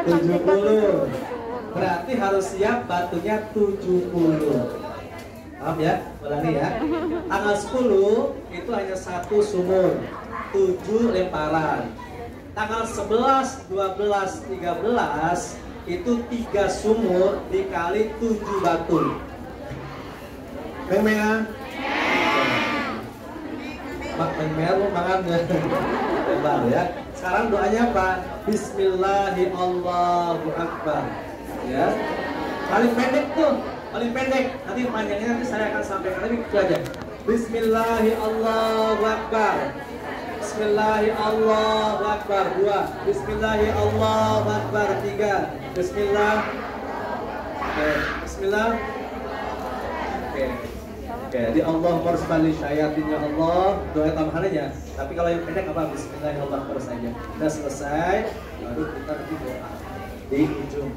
70. Berarti harus siap batunya 70. Paham ya? Ulangi ya. Tanggal 10 itu hanya satu sumur, 7 lemparan. Tanggal 11, 12, 13 itu 3 sumur dikali 7 batu. Memang Mak meru makan lebar ya. Sekarang doanya apa? Bismillahirrahmanirrahim. Ya. Paling pendek tuh, paling pendek. Nanti panjangnya nanti saya akan sampaikan lagi itu aja. Bismillahirrahmanirrahim. Bismillahirrahmanirrahim. 2. Bismillahirrahmanirrahim. 3. Bismillah. Bismillah. Oke. Oke, di Allah mersbali syayatin ya Allah, doa tambahannya. Tapi kalau yang pendek apa? Bismillahirrahmanirrahim terus aja. Udah selesai, baru kita nanti doa di ujung.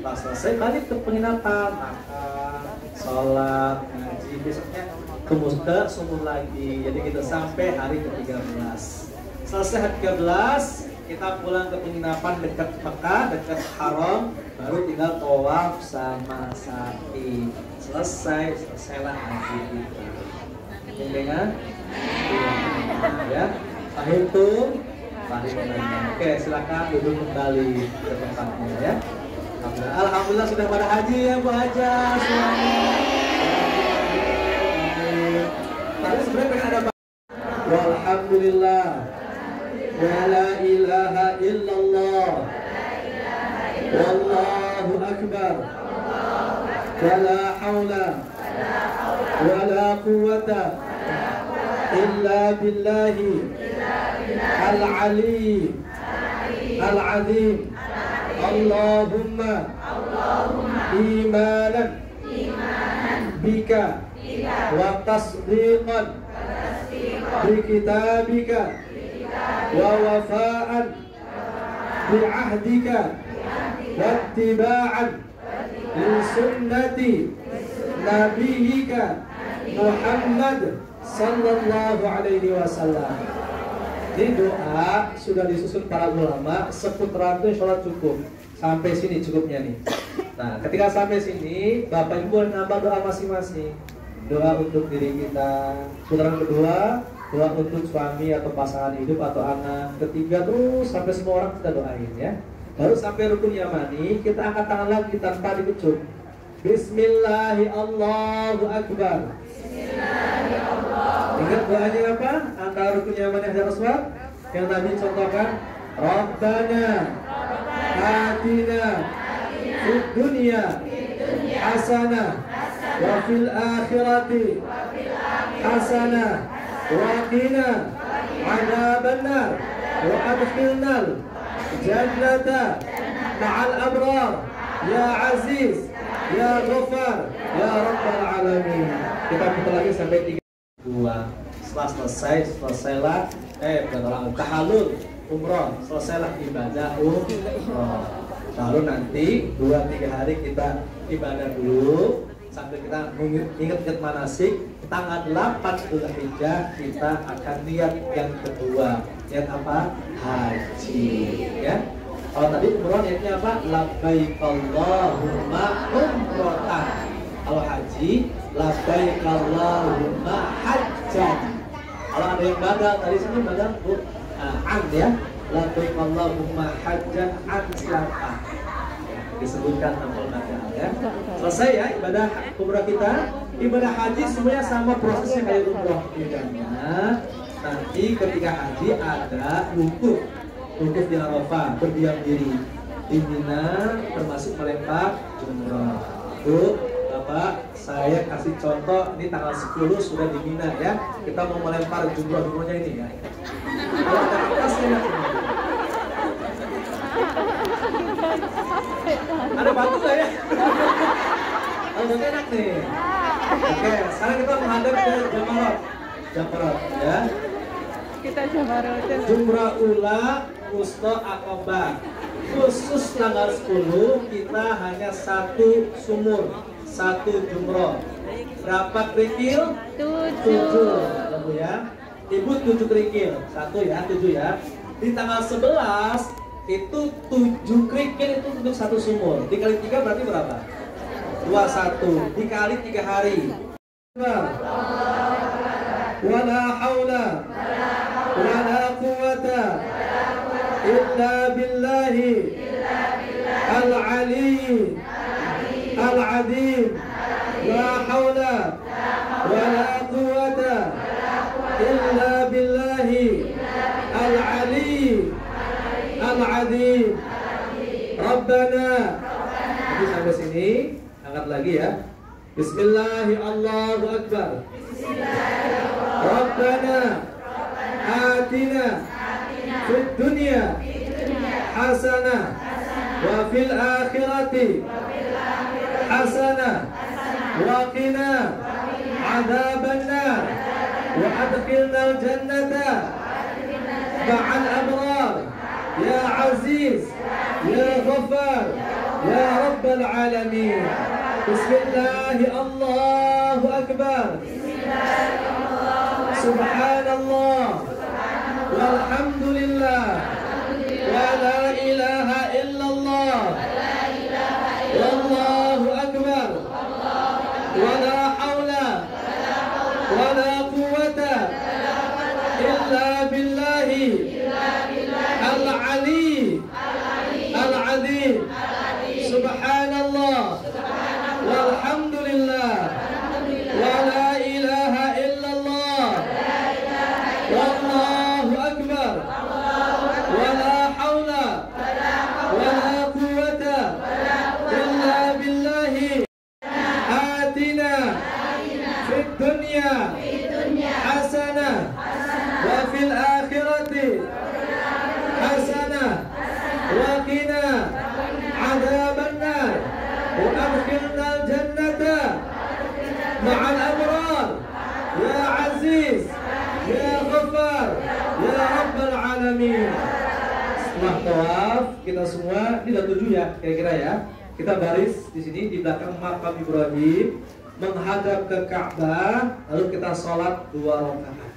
Pas selesai balik ke penginapan, makan, sholat, ngaji, besoknya ke sumur lagi. Jadi kita sampai hari ke-13. Selesai hari ke-13, kita pulang ke penginapan dekat Mekah, dekat Haram, baru tinggal tawaf sama sa'i. Selesailah haji kita. Dengan ya, akhirtum, oke, silakan duduk kembali ke tempatnya ya. Alhamdulillah sudah pada haji ya Bu Haja semuanya. Tadi sebenarnya pengen ada walhamdulillah wa la ilaha illallah wallahu akbar wa la hawla wa la quwwata illa billahi al-ali al-azim. Allahumma imanan bika wa tasdiqan bi kitabika wa wafa'an bi ahdika wa ittiba'an li sunnati nabiyyika Muhammad sallallahu alaihi wasallam. Ini doa sudah disusun para ulama, seputaran itu sholat cukup. Sampai sini cukupnya nih. Nah, ketika sampai sini, Bapak Ibu boleh nambah doa masing-masing. Doa untuk diri kita. Putaran kedua, doa untuk suami atau pasangan hidup atau anak. Ketiga terus sampai semua orang kita doain ya. Baru sampai rukun yamani, kita angkat tangan lagi tanpa dikecup. Bismillahirrahmanirrahim. Ingat doanya apa? Antara rukun yamani dan aswad yang Nabi contohkan. Rabbana atina fid dunya hasanah wa fil akhirati hasanah wa qina adzabannar wa adkhilnal jannata ma'al abrar ya aziz ya ghafar ya rabbal alamin. Kita putar lagi sampai 3. Setelah selesailah tahalul umroh, selesailah ibadah umroh. Lalu nanti 2-3 hari kita ibadah dulu sambil kita ingat manasik. Tanggal 8 Dzulhijjah kita akan niat yang kedua. Niat apa? Haji ya. Kalau tadi umroh niatnya apa? Labbaik Allahumma umrotan. Kalau haji labbaik Allahumma hajjan. Kalau ada yang badal tadi sini badal an ya. Labbaik Allahumma hajjan an siapa? Disebutkan nama badal ya. Selesai ya ibadah umrah kita. Ibadah haji semuanya sama prosesnya kayak umrah. Bedanya nanti ketika haji ada wukuf di Arafah, berdiam diri di Mina, termasuk melempar jumrah. Bu, Bapak, saya kasih contoh, ini tanggal 10 sudah di Mina ya. Kita mau melempar jumrah-jumrahnya ini ya. Kalau ada kertasnya ya. Ada batu nggak ya? Oh, batu enak nih. Oke, sekarang kita menghadap ke Jamarat ya. Kita Jamarat. Jumrah ula Wusta Aqabah. Khusus tanggal 10 kita hanya satu sumur, satu jumroh. Berapa kerikil? 7. Ibu ya. Ibu 7 kerikil. 1 ya, 7 ya. Di tanggal 11 itu 7 kerikil itu untuk 1 sumur. Dikali 3 berarti berapa? 21. Dikali 3 hari. Wala haula wala quwwata illa billahi al-ali al-azim. La haula wala quwwata illa billahi al-ali al-azim. Rabbana. Jadi sampai sini, angkat lagi ya. Bismillahi Allahu Akbar. Rabbana atina fid dunya hasanah wa fil akhirati hasanah wa qina adzaban nar wa adkhilnal jannata ma'al abrar ya aziz ya ghaffar ya rabbal alamin. Bismillahi Allahu Akbar. Subhanallah walhamdulillah wa la ilaha illallah wallahu akbar wa la hawla wa la quwwata illa billahi al-ali al-azim. Subhanallah walhamdulillah wa la ilaha illallah wallahu akbar wa la hawla wa la quwwata illa billahi. Atina fid dunya hasanah wa fil akhirati hasanah wa qina adzaban nar wa adkhilnal jannata ma'al abrar ya aziz ya ghaffar ya rabbal alamin. Setelah tawaf kita semua, ini udah 7 ya kira-kira ya. Kita baris di sini di belakang makam Ibrahim menghadap ke Ka'bah, lalu kita sholat 2 rakaat.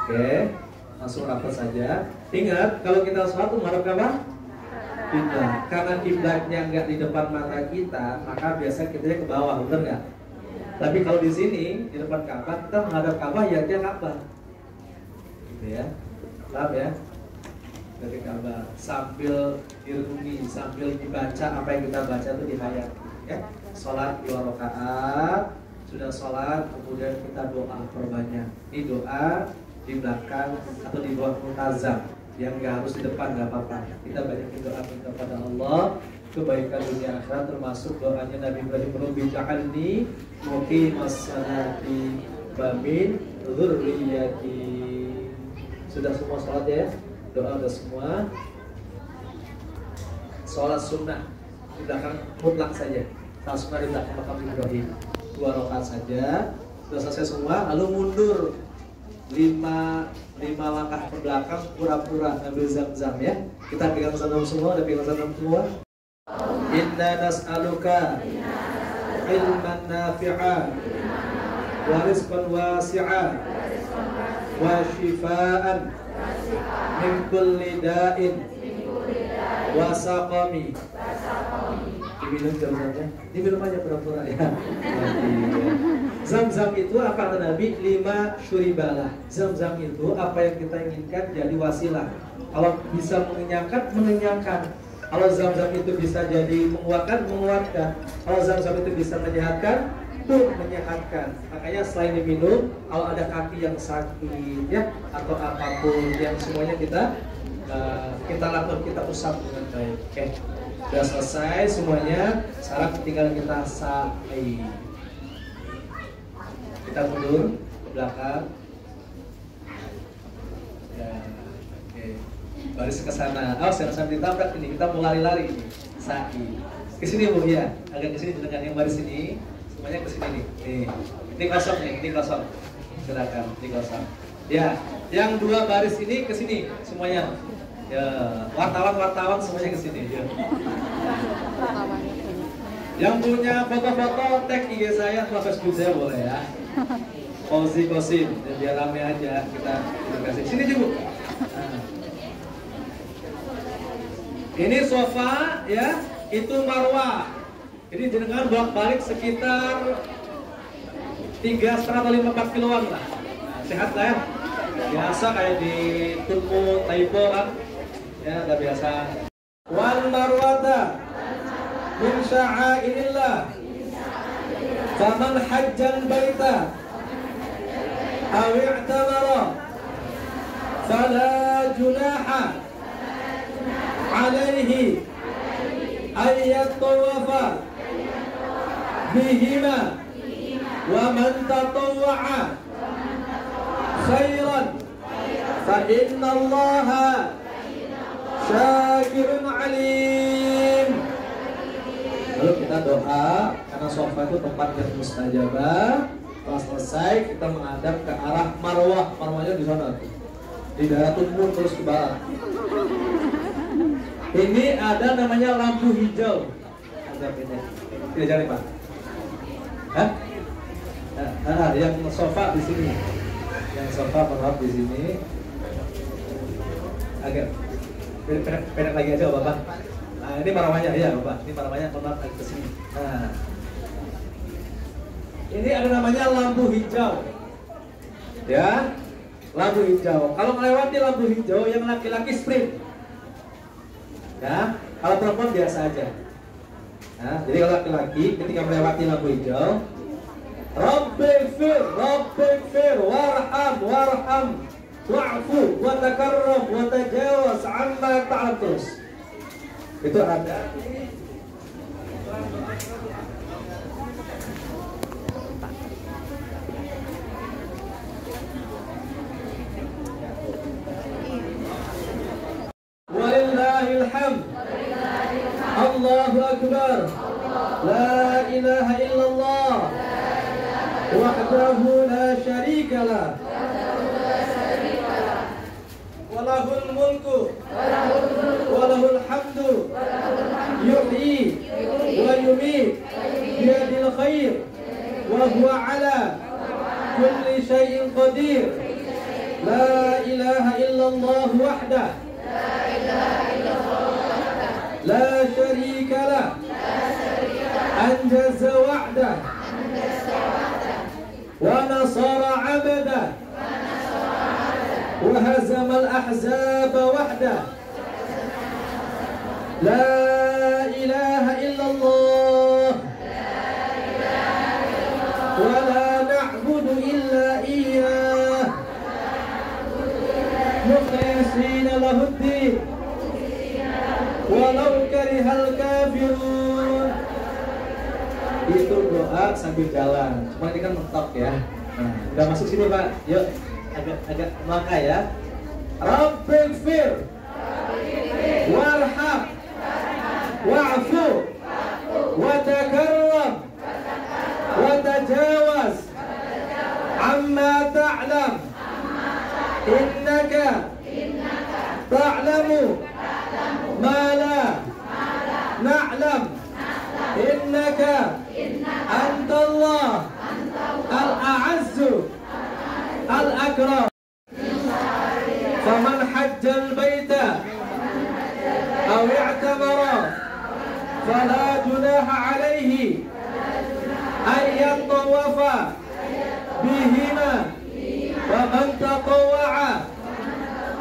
Oke, langsung rapat saja. Ingat kalau kita sholat menghadap ke apa? Kiblat. Karena kiblatnya nggak di depan mata kita, maka biasa kita ke bawah, benar nggak? Tapi kalau di sini di depan Ka'bah, kita menghadap Ka'bah ya dia Ka'bah, gitu ya. Paham ya? Dari Ka'bah sambil direnungi, sambil dibaca apa yang kita baca itu dihayati, ya. Sholat 2 rakaat, sudah sholat kemudian kita doa perbanyak. Ini doa di belakang atau di bawah multazam, yang nggak harus di depan, nggak apa-apa. Kita banyakin doa kepada Allah, kebaikan dunia akhirat, termasuk doanya Nabi Ibrahim, Rabbi ja'alni muqimas salati wa min dzurriyyati. Sudah semua sholat ya? Doa udah semua. Sholat sunnah di belakang mutlak saja. Sholat sunnah di belakang makam Ibrahim 2 rakaat saja. Sudah selesai semua, lalu mundur 5 langkah ke belakang, pura-pura ambil zam-zam ya. Kita pegang zam-zam semua, ada pegang zam-zam semua. Inna nas'aluka ilman nafi'a wa rizqan wasi'a wa shifaan min kulli da'in wa saqami. Diminum zam-zamnya, diminum aja pura-pura ya. Zam-zam itu apa kata Nabi? 5 syuribalah. Zam-zam itu apa yang kita inginkan jadi wasilah. Kalau bisa mengenyangkan, mengenyangkan. Kalau zam-zam itu bisa jadi menguatkan, menguatkan. Kalau zam-zam itu bisa menyehatkan, itu menyehatkan. Makanya selain diminum, kalau ada kaki yang sakit ya, atau apapun yang semuanya kita lakukan, kita usap dengan baik. Oke, sudah selesai semuanya. Sekarang tinggal kita sa'i. Kita mundur ke belakang. Ya, oke. Baris ke sana. Oh, saya sambil ditabrak ini. Kita mau lari-lari ini. Sa'i. Ke sini Bu ya. Agak ke sini dengan yang baris ini. Semuanya ke sini nih. Nih. Ini kosong nih, ini kosong. Silakan, ini kosong. Ya, yang 2 baris ini ke sini semuanya. Ya, wartawan semuanya ke sini. Ya. Yang punya foto-foto tag IG saya atau Facebook saya boleh ya. Fauzi Kosim, biar rame aja kita kasih. Sini Bu. Nah. Ini sofa ya, itu marwah. Jadi jenengan bolak-balik sekitar 3,5 atau 4 kiloan lah. Sehat lah ya. Biasa kayak di Turku, Taibo kan. Ya, udah biasa. Wal marwata min sya'airillah. Faman hajjal baita aw i'tamara fala junaha alaihi ayat tawafa bihima wa man tatawwa'a khairan fa inna allaha syakirun alim. Lalu kita doa karena sofa itu tempat yang mustajabah. Setelah selesai kita menghadap ke arah marwah. Marwahnya di sana tuh, di daerah timur terus ke barat. Ini ada namanya lampu hijau. Tidak jadi Pak? Hah? Yang sofa di sini. Yang sofa marwah di sini. Agak pendek lagi aja Bapak. Nah, ini marwahnya ya Bapak. Ini marwahnya marwah lagi ke sini. Nah. Ini ada namanya lampu hijau. Ya. Lampu hijau. Kalau melewati lampu hijau yang laki-laki sprint. Ya, kalau perempuan biasa aja. Nah, jadi kalau laki-laki ketika melewati lampu hijau, Rabbighfir, warham, wa'fu, wa takarram, wa tajawaz amma ta'atus. Itu ada di walillahil hamd. Allahu akbar. La ilaha illallah. Wahdahu la syarika lah. Walahul mulku walahul hamdu yuhyi wa yumiit biyadil khair wa huwa ala kulli syai'in qadir. La ilaha illallah wahdah la syarika lah. Anjaza wa'dah wa nasara 'abdah وهزم الأحزاب وحده. لا إله إلا الله ولا نعبد إلا إياه مخلصين له الدين ولو كره الكافرون. Itu doa sambil jalan. Cuma ini kan mentok ya. Nah, udah masuk sini Pak. Yuk. Agak maka ya. Rabbighfir warham wa'fu wa takarram wa tajawaz amma ta'lam innaka ta'lamu ma la na'lam innaka antallah al-a'azzu al-akram. Faman hajjal baita aw i'tamara fala junaha alaihi ay yatawafa bihima wa man tatawwa'a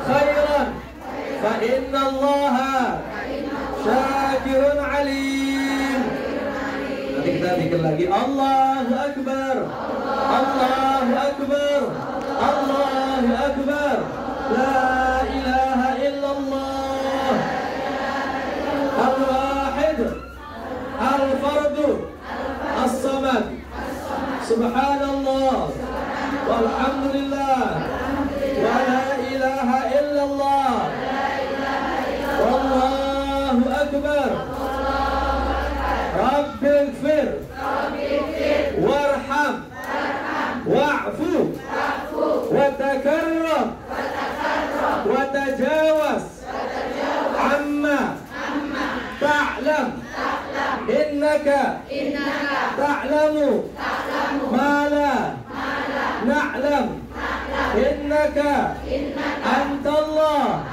khairan fa inna allaha syakirun alim. Nanti kita bikin lagi Allahu akbar, Allahu akbar, Allahu akbar. La ilaha illallah. Al-wahid al-fardu as-samad. Subhanallah walhamdulillah wa la ilaha illallah. Wallahu akbar. Rabbighfir warham wa'fu wa takarram wa tajawaz amma ta'lam innaka ta'lamu ma la na'lam innaka antallah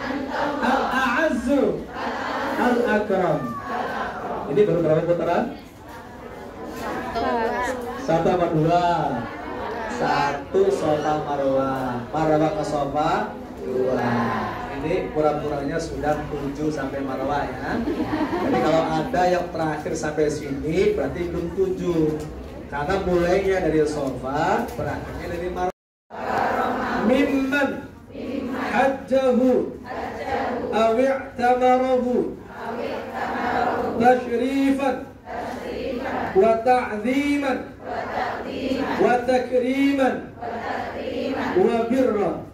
al-a'azzu Al-Akram. Ini baru berapa putaran? Satu apa dua? Satu sofa marwah. Marwah ke sofa dua. Ini pura-puranya sudah 7 sampai marwah ya. Jadi kalau ada yang terakhir sampai sini berarti belum 7. Karena mulainya dari sofa, berakhirnya dari marwah. Mimman hajjahu awi'tamarahu tashrifan wa ta'ziman wa takriman wa birra.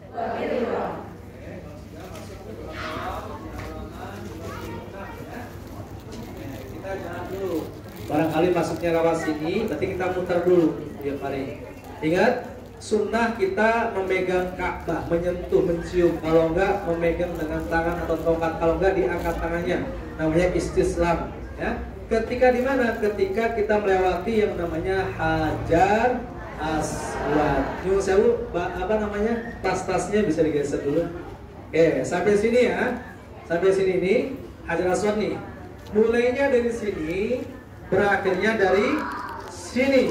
Kita jangan dulu. Barangkali masuknya lewat sini, nanti kita muter dulu. Ya paling. Ingat, sunnah kita memegang Ka'bah, menyentuh, mencium. Kalau enggak, memegang dengan tangan atau tongkat. Kalau enggak, diangkat tangannya. Namanya istislam. Ya. Ketika di mana? Ketika kita melewati yang namanya Hajar Aswad. Nyuwun sewu, apa namanya? Tas-tasnya bisa digeser dulu. Oke, sampai sini ya. Sampai sini nih, Hajar Aswad nih. Mulainya dari sini, berakhirnya dari sini.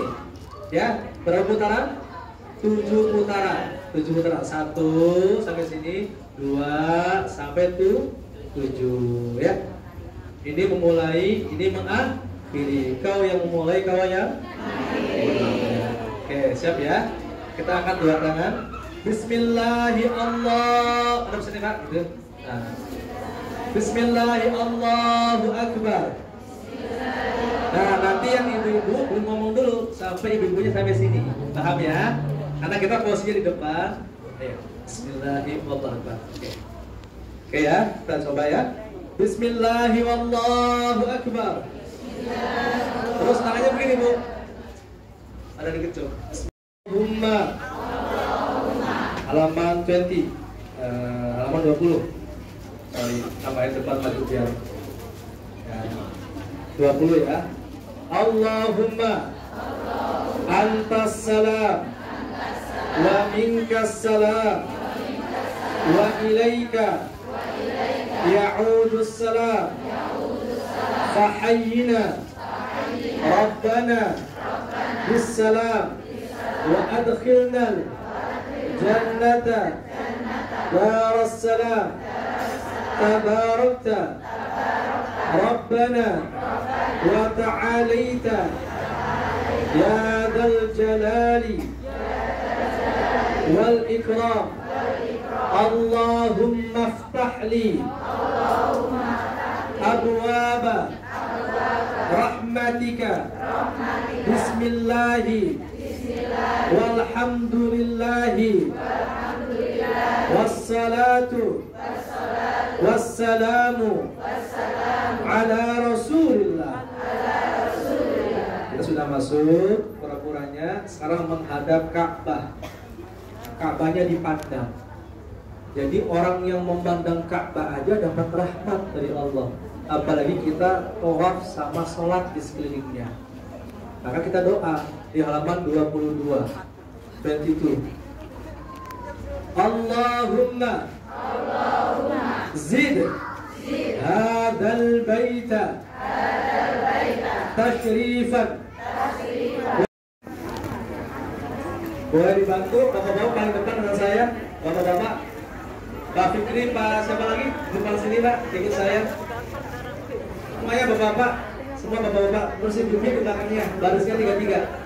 Ya, berapa putaran? 7 putaran. 7 putaran. 1 sampai sini, 2 sampai 7 ya. Ini memulai, ini mengakhiri. Kau yang memulai, kau yang mengakhiri. Oke, siap ya. Kita angkat dua tangan. Bismillahirrahmanirrahim. Ada sini Pak, gitu. Nah. Bismillahirrahmanirrahim. Allahu Akbar. Nah, nanti yang ibu-ibu belum ngomong dulu sampai ibu-ibunya sampai sini. Paham ya? Karena kita posisinya di depan. Ayo. Bismillahirrahmanirrahim. Oke ya, kita coba ya. Bismillahirrahmanirrahim. Allahu Akbar. Terus tangannya begini, Bu. Ada di kecil. Allahumma. Halaman 20. Halaman 20. Sorry, tambahin depan maju biar. Ya. 20 ya. Allahumma antas salam wa minkas salam wa ilaika ya'udus salam fahayyina rabbana bis salam wa adkhilna jannata daras salam tabarakta rabbana wa ta'alaita ya dzal jalali wal ikram. Allahumma aftah li abwaba rahmatika bismillahi walhamdulillahi wassalatu wassalamu ala rasulillah. Kita sudah masuk pura-puranya. Sekarang menghadap Ka'bah. Ka'bahnya dipandang. Jadi orang yang memandang Ka'bah aja dapat rahmat dari Allah. Apalagi kita tawaf sama sholat di sekelilingnya. Maka kita doa di halaman 22. Allahumma zid hadal baita tashrifan. Boleh dibantu bapak-bapak paling depan dengan saya. Bapak-bapak, Pak Fikri, Pak siapa lagi? Depan sini Pak, ikut saya. Semuanya bapak-bapak, semua bapak-bapak bersih duduk ke belakangnya, barisnya 3-3.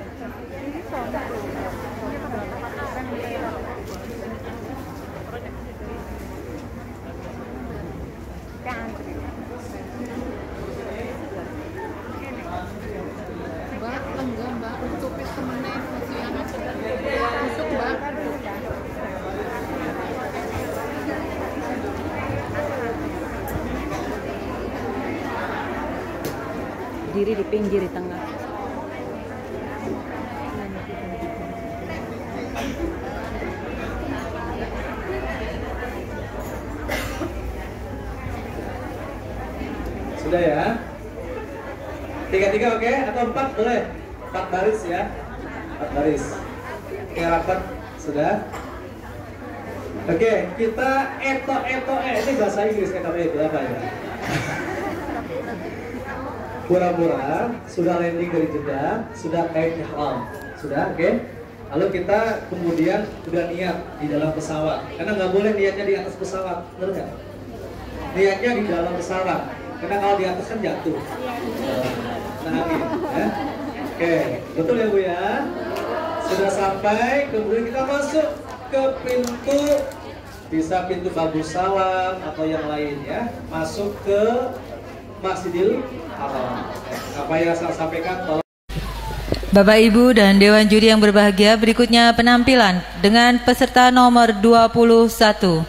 Diri di pinggir di tengah. Sudah ya? 3-3 oke? Atau 4 boleh? 4 baris ya? 4 baris. Oke, rapat. Sudah? Oke, kita ini bahasa Inggris kan namanya itu apa ya? pura-pura sudah landing dari Jeddah, sudah kayak ihram, sudah, oke? Lalu kita kemudian udah niat di dalam pesawat, karena nggak boleh niatnya di atas pesawat, benar nggak? Niatnya di dalam pesawat, karena kalau di atas kan jatuh. Nah, ya. Oke, betul ya Bu ya? Sudah sampai, kemudian kita masuk ke pintu, bisa pintu Babus Salam atau yang lain ya, masuk ke Masjidil Haram. Apa yang saya sampaikan bahwa Bapak Ibu dan Dewan Juri yang berbahagia, berikutnya penampilan dengan peserta nomor 21.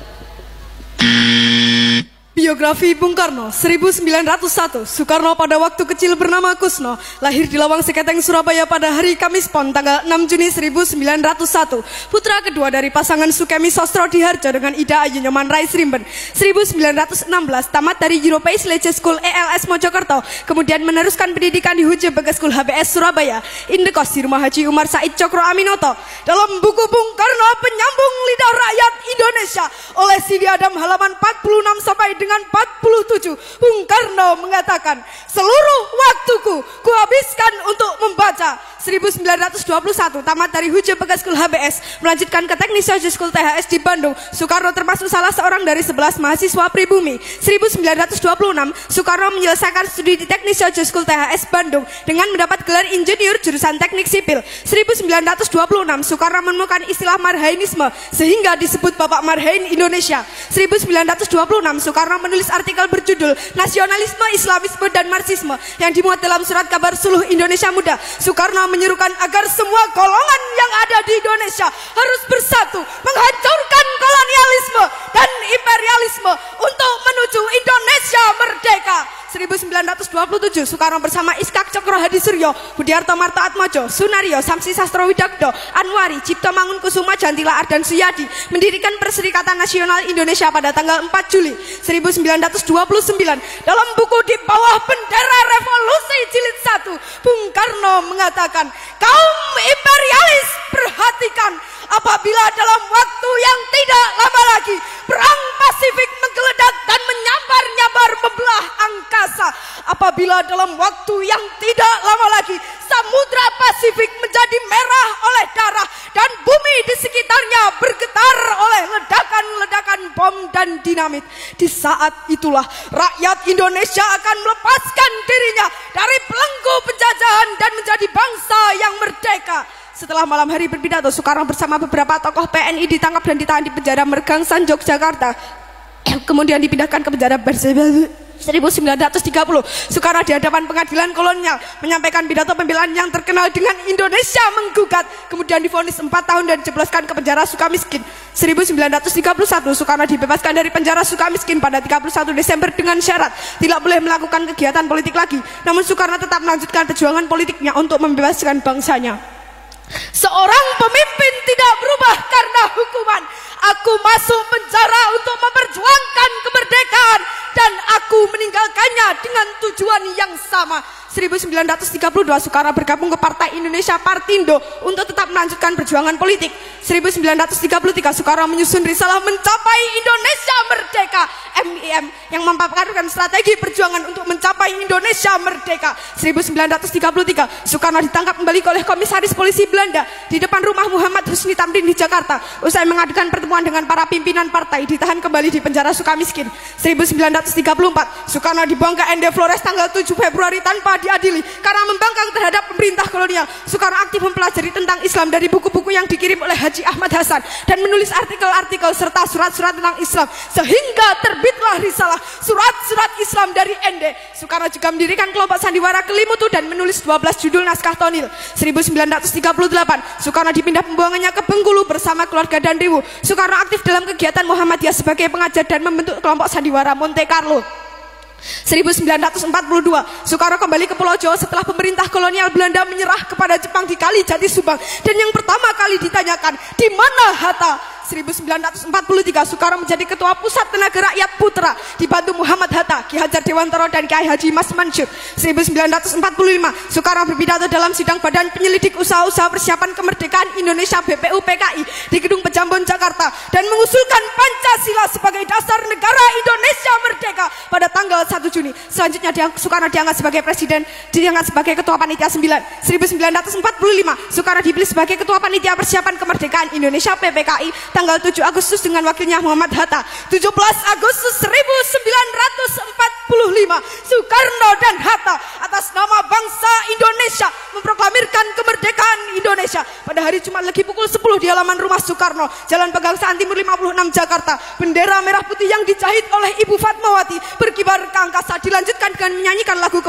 Biografi Bung Karno, 1901. Soekarno pada waktu kecil bernama Kusno, lahir di Lawang Seketeng, Surabaya pada hari Kamis Pon tanggal 6 Juni 1901. Putra kedua dari pasangan Sukemi Sostro Diharjo dengan Ida Ayu Nyoman Rais Rimben. 1916 tamat dari European Legion School ELS Mojokerto, kemudian meneruskan pendidikan di Huje Bagas School HBS Surabaya. Indekos di rumah Haji Umar Said Cokro Aminoto. Dalam buku Bung Karno Penyambung Lidah Rakyat Indonesia oleh Sidi Adam halaman 46 sampai dengan 47, Bung Karno mengatakan, seluruh waktuku kuhabiskan untuk membaca. 1921 tamat dari Huje Bagas School HBS, melanjutkan ke Teknik Social School THS di Bandung. Soekarno termasuk salah seorang dari 11 mahasiswa pribumi. 1926 Soekarno menyelesaikan studi di Teknik Social School THS Bandung dengan mendapat gelar insinyur jurusan Teknik Sipil. 1926 Soekarno menemukan istilah Marhainisme sehingga disebut Bapak Marhain Indonesia. 1926 Soekarno menulis artikel berjudul Nasionalisme, Islamisme, dan Marxisme yang dimuat dalam surat kabar Suluh Indonesia Muda. Soekarno menyerukan agar semua golongan yang ada di Indonesia harus bersatu menghancurkan kolonialisme dan imperialisme untuk menuju Indonesia merdeka. 1927 Soekarno bersama Iskak Cokro Hadi Suryo, Budiarto Marto Atmojo, Sunario, Samsi Sastro Widakdo, Anwari, Cipto Mangunkusumo, Jantila Ardan Suyadi mendirikan Perserikatan Nasional Indonesia pada tanggal 4 Juli 1929. Dalam buku Di Bawah Bendera Revolusi Jilid 1, Bung Karno mengatakan, kaum imperialis perhatikan, apabila dalam waktu yang tidak lama lagi perang Pasifik menggeledak dan menyambar-nyambar membelah angkasa, apabila dalam waktu yang tidak lama lagi Samudra Pasifik menjadi merah oleh darah dan bumi di sekitarnya bergetar oleh ledakan-ledakan bom dan dinamit, di saat itulah rakyat Indonesia akan melepaskan dirinya dari belenggu penjajahan dan menjadi bangsa yang merdeka. Setelah malam hari berpidato, Soekarno bersama beberapa tokoh PNI ditangkap dan ditahan di penjara Mergangsan, Yogyakarta. Kemudian dipindahkan ke penjara Bersebel. 1930 Soekarno di hadapan pengadilan kolonial menyampaikan pidato pembelaan yang terkenal dengan Indonesia menggugat, kemudian divonis 4 tahun dan dijebloskan ke penjara Sukamiskin. 1931 Soekarno dibebaskan dari penjara Sukamiskin pada 31 Desember dengan syarat tidak boleh melakukan kegiatan politik lagi. Namun Soekarno tetap melanjutkan perjuangan politiknya untuk membebaskan bangsanya. Seorang pemimpin tidak berubah karena hukuman. Aku masuk penjara untuk memperjuangkan kemerdekaan dan aku meninggalkannya dengan tujuan yang sama. 1932 Soekarno bergabung ke Partai Indonesia Partindo untuk tetap melanjutkan perjuangan politik. 1933 Soekarno menyusun risalah Mencapai Indonesia Merdeka (MIM) yang memaparkan strategi perjuangan untuk mencapai Indonesia merdeka. 1933 Soekarno ditangkap kembali oleh Komisaris Polisi Belanda di depan rumah Muhammad Husni Tamrin di Jakarta. Usai mengadakan pertemuan dengan para pimpinan partai, ditahan kembali di penjara Sukamiskin. 1934 Soekarno dibuang ke ND Flores tanggal 7 Februari tanpa diadili karena membangkang terhadap pemerintah kolonial. Soekarno aktif mempelajari tentang Islam dari buku-buku yang dikirim oleh Haji Ahmad Hasan dan menulis artikel-artikel serta surat-surat tentang Islam sehingga terbitlah risalah Surat-surat Islam dari ND. Soekarno juga mendirikan kelompok sandiwara Kelimutu dan menulis 12 judul naskah tonil. 1938 Soekarno dipindah pembuangannya ke Bengkulu bersama keluarga dan Riwu. Soekarno aktif dalam kegiatan Muhammadiyah sebagai pengajar dan membentuk kelompok sandiwara Monte Carlo. 1942 Soekarno kembali ke Pulau Jawa setelah pemerintah kolonial Belanda menyerah kepada Jepang di Kali Jati Subang, dan yang pertama kali ditanyakan, di mana Hatta? 1943 Soekarno menjadi ketua Pusat Tenaga Rakyat Putra dibantu Muhammad Hatta, Ki Hajar Dewantara dan Kiai Haji Mas Mansur. 1945 Soekarno berpidato dalam sidang Badan Penyelidik Usaha-usaha Persiapan Kemerdekaan Indonesia BPU PKI di Gedung Pejambon Jakarta dan mengusulkan Pancasila sebagai dasar negara Indonesia merdeka pada tanggal tanggal 1 Juni. Selanjutnya Soekarno diangkat sebagai presiden, diangkat sebagai ketua panitia 9. 1945 Soekarno dipilih sebagai ketua panitia persiapan kemerdekaan Indonesia PPKI tanggal 7 Agustus dengan wakilnya Muhammad Hatta. 17 Agustus 1945 Soekarno dan Hatta atas nama bangsa Indonesia memproklamirkan kemerdekaan Indonesia pada hari Jumat Legi pukul 10 di halaman rumah Soekarno, Jalan Pegangsaan Timur 56 Jakarta. Bendera merah putih yang dijahit oleh Ibu Fatmawati berkibar ke angkasa, dilanjutkan dengan menyanyikan lagu